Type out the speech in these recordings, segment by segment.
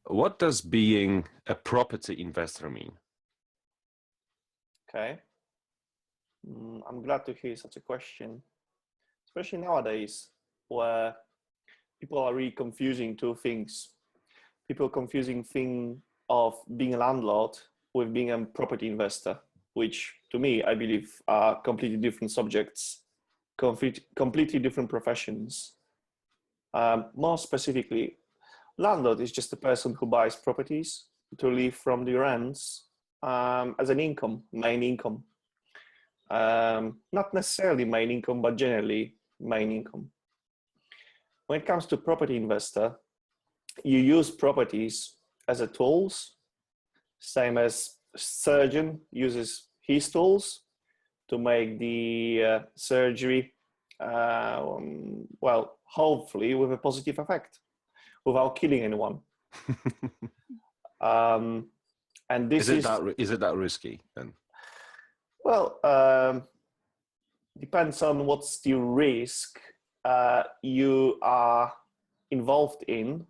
What does being a property investor mean? Okay. I'm glad to hear such a question, especially nowadays where people are really confusing two things. People confusing thing of being a landlord with being a property investor, which to me, I believe are completely different subjects, completely different professions. More specifically, landlord is just a person who buys properties to live from the rents as an income, main income. Not necessarily main income, but generally main income. When it comes to property investor, you use properties as a tools, same as surgeon uses his tools to make the surgery, well, hopefully with a positive effect, without killing anyone. And this is it that risky then? Well, depends on what's the risk you are involved in,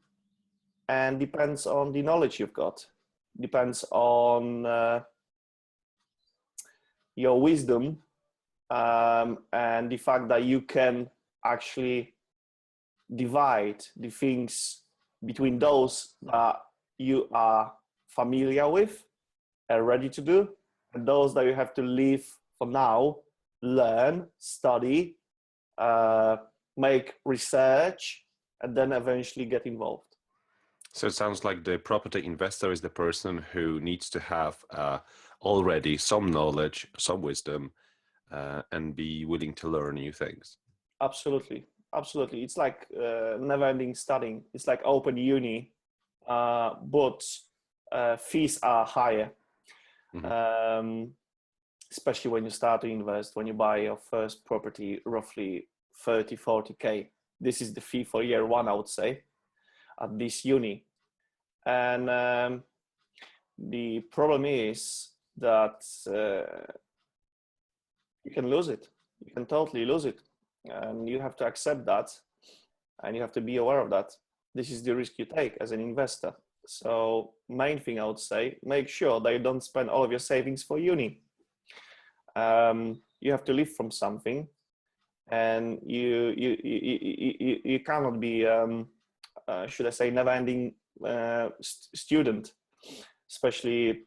and depends on the knowledge you've got. Depends on your wisdom and the fact that you can actually divide the things between those that you are familiar with and ready to do, and those that you have to leave for now, learn, study, make research, and then eventually get involved. So it sounds like the property investor is the person who needs to have already some knowledge, some wisdom, and be willing to learn new things. Absolutely. Absolutely. It's like never-ending studying. It's like open uni, but fees are higher. Mm-hmm. Especially when you start to invest, when you buy your first property, roughly 30, 40K. This is the fee for year one, I would say, at this uni. And the problem is that you can lose it. You can totally lose it. And you have to accept that, and you have to be aware of that. This is the risk you take as an investor. So main thing I would say, make sure that you don't spend all of your savings for uni. You have to live from something, and you cannot be, should I say, never-ending student, especially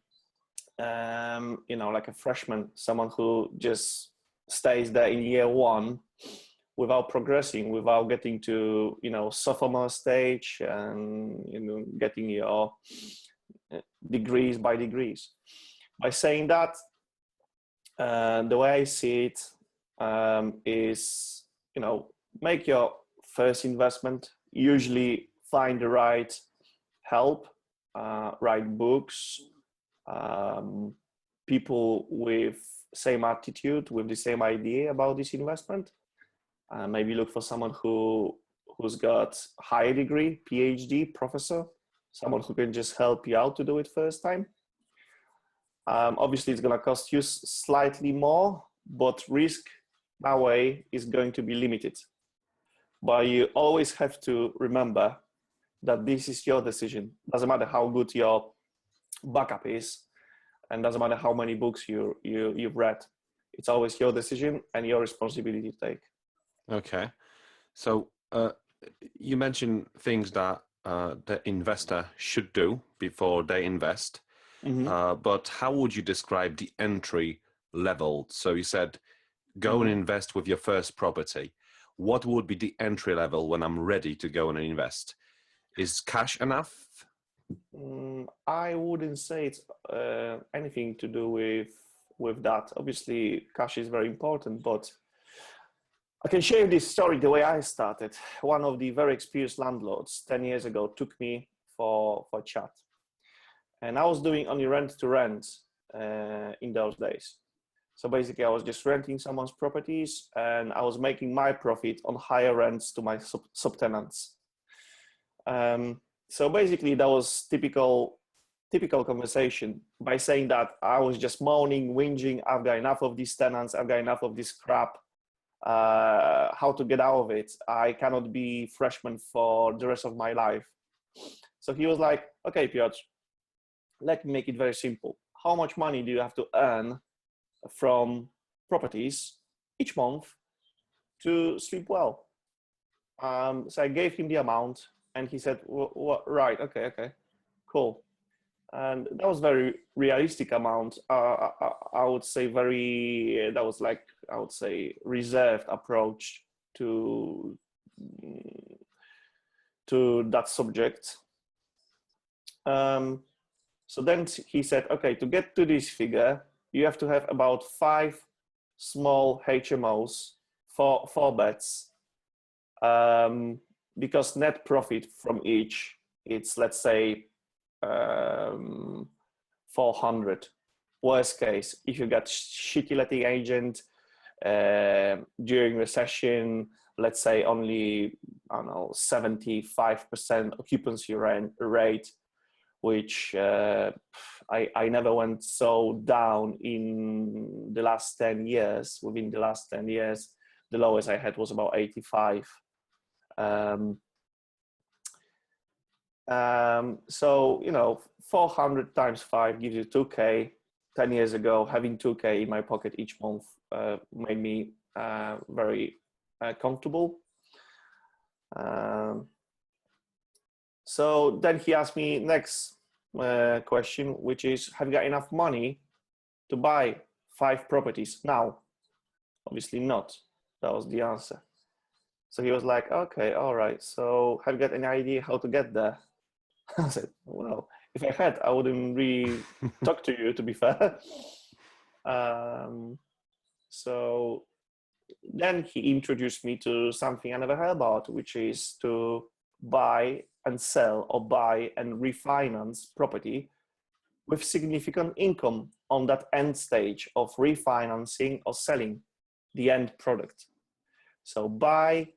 like a freshman, someone who just stays there in year one without progressing, without getting to sophomore stage and getting your degrees by degrees. By saying that, the way I see it is, make your first investment. Usually find the right help, right books, people with same attitude, with the same idea about this investment. Maybe look for someone who's got higher degree, PhD, professor, someone who can just help you out to do it first time. Obviously, it's going to cost you slightly more, but risk that way is going to be limited. But you always have to remember that this is your decision. Doesn't matter how good your backup is, and doesn't matter how many books you've read. It's always your decision and your responsibility to take. Okay. So you mentioned things that the investor should do before they invest. Mm-hmm. But how would you describe the entry level? So you said, go and invest with your first property. What would be the entry level when I'm ready to go and invest? Is cash enough? I wouldn't say it's anything to do with that. Obviously, cash is very important, but I can share this story the way I started. One of the very experienced landlords 10 years ago took me for a chat. And I was doing only rent-to-rent in those days. So basically, I was just renting someone's properties, and I was making my profit on higher rents to my subtenants. So basically, that was typical conversation. By saying that, I was just moaning, whinging, I've got enough of these tenants, I've got enough of this crap. how to get out of it. I cannot be freshman for the rest of my life. So he was like, okay, Piotr, let me make it very simple. How much money do you have to earn from properties each month to sleep well? So I gave him the amount, and he said, right, okay, cool. And that was very realistic amount. I would say that was like, I would say, reserved approach to that subject. So then he said, okay, to get to this figure, you have to have about 5 small HMOs, four beds, because net profit from each, it's, let's say, 400. Worst case, if you got shitty letting agent during recession, let's say only, I don't know, 75% occupancy rate, which I never went so down in the last 10 years. Within the last 10 years, the lowest I had was about 85. So, 400 times 5 gives you 2K. 10 years ago, having 2K in my pocket each month made me very comfortable. So then he asked me next question, which is, have you got enough money to buy 5 properties now? Obviously not. That was the answer. So he was like, okay, all right. So have you got any idea how to get there? I said, well, if I had, I wouldn't really talk to you, to be fair. So then he introduced me to something I never heard about, which is to buy and sell, or buy and refinance property with significant income on that end stage of refinancing or selling the end product. So buy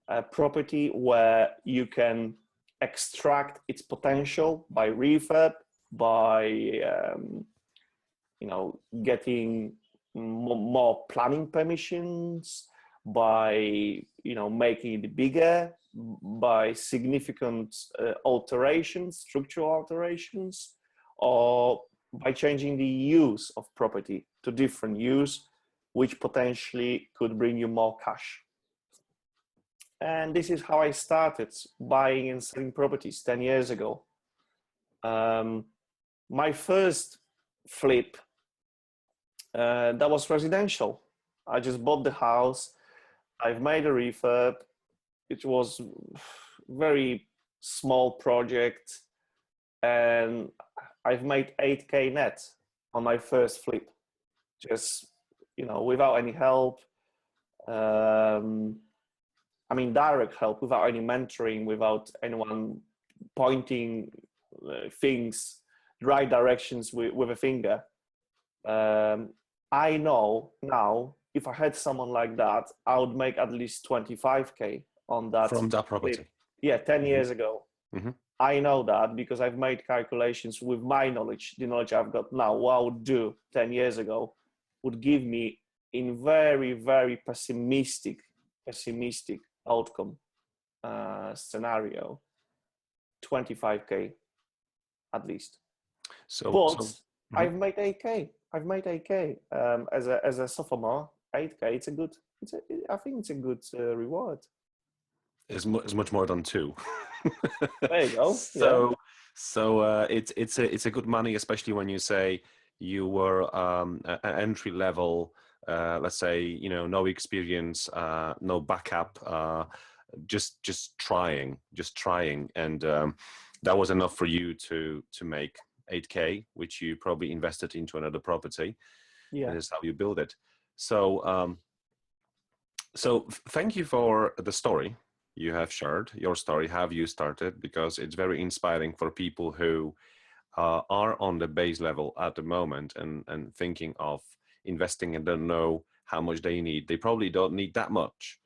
a property where you can extract its potential by refurb, by getting more planning permissions, by making it bigger, by significant alterations, structural alterations, or by changing the use of property to different use, which potentially could bring you more cash. And this is how I started buying and selling properties 10 years ago. My first flip, that was residential. I just bought the house. I've made a refurb. It was very small project, and I've made 8K net on my first flip, just without any help. Direct help, without any mentoring, without anyone pointing things, right directions with a finger. I know now, if I had someone like that, I would make at least 25K on that. From that property. Flip. Yeah, 10 years ago. Mm-hmm. I know that because I've made calculations with my knowledge, the knowledge I've got now. What I would do 10 years ago would give me, in very, very pessimistic outcome scenario, 25K at least. But I've made 8K. As a sophomore. 8K. I think it's a good reward. It's much more than 2. There you go. So it's a good money, especially when you say you were an entry level. Let's say no experience, no backup, just trying, and that was enough for you to make 8K, which you probably invested into another property. Yeah, and that's how you build it. So so thank you for the story you have shared, your story, how you started, because it's very inspiring for people who are on the base level at the moment and thinking of investing and don't know how much they need. They probably don't need that much.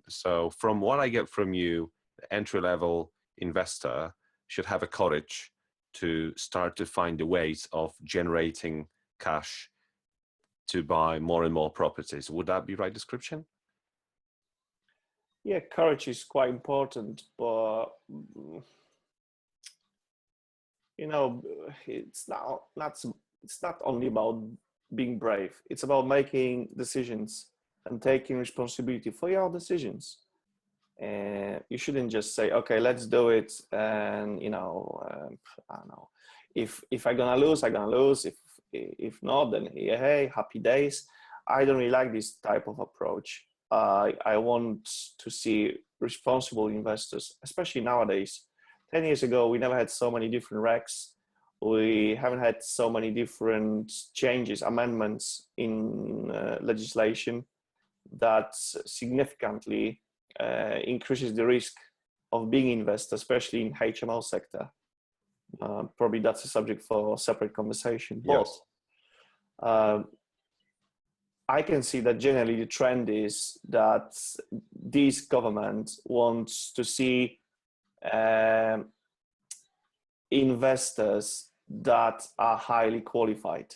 So from what I get from you, the entry-level investor should have a courage to start to find the ways of generating cash to buy more and more properties. Would that be right description? Yeah, courage is quite important, but you know, it's not only about being brave. It's about making decisions and taking responsibility for your decisions. And you shouldn't just say, okay, let's do it, and I don't know, if I'm gonna lose, I'm gonna lose. If not, then yeah, hey, happy days. I don't really like this type of approach. I want to see responsible investors, especially nowadays. 10 years ago, we never had so many different regs. We haven't had so many different changes, amendments in legislation that significantly increases the risk of being invested, especially in HMO sector. Probably that's a subject for a separate conversation. Yes. But I can see that generally the trend is that this government wants to see investors that are highly qualified.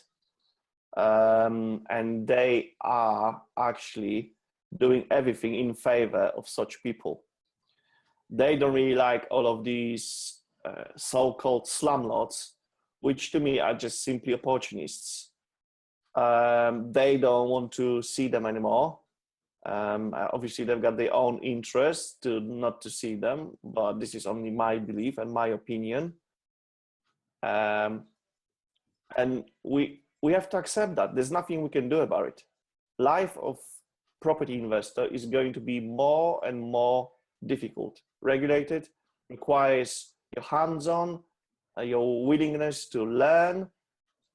And they are actually doing everything in favor of such people. They don't really like all of these so-called slumlords, which to me are just simply opportunists. They don't want to see them anymore. Obviously, they've got their own interest to not to see them, but this is only my belief and my opinion. And we have to accept that. There's nothing we can do about it. Life of property investor is going to be more and more difficult. Regulated, requires your hands-on, your willingness to learn,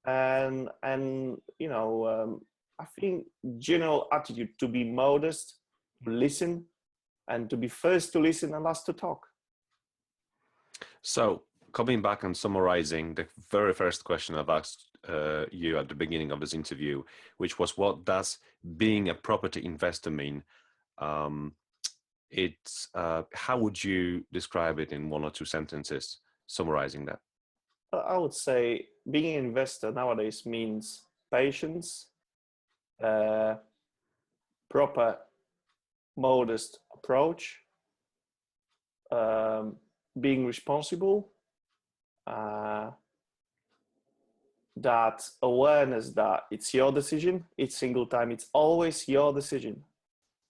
and I think general attitude to be modest, to listen, and to be first to listen and last to talk. So coming back and summarizing the very first question I've asked you at the beginning of this interview, which was, what does being a property investor mean? How would you describe it in one or two sentences, summarizing that? I would say being an investor nowadays means patience, proper, modest approach, being responsible, that awareness that it's your decision each single time. It's always your decision,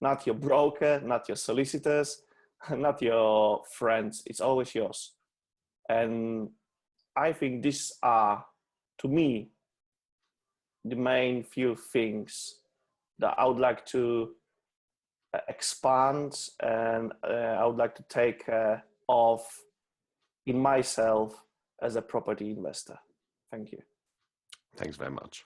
not your broker, not your solicitors, not your friends. It's always yours. And I think these are, to me, the main few things that I would like to expand, and I would like to take of in myself as a property investor. Thank you. Thanks very much.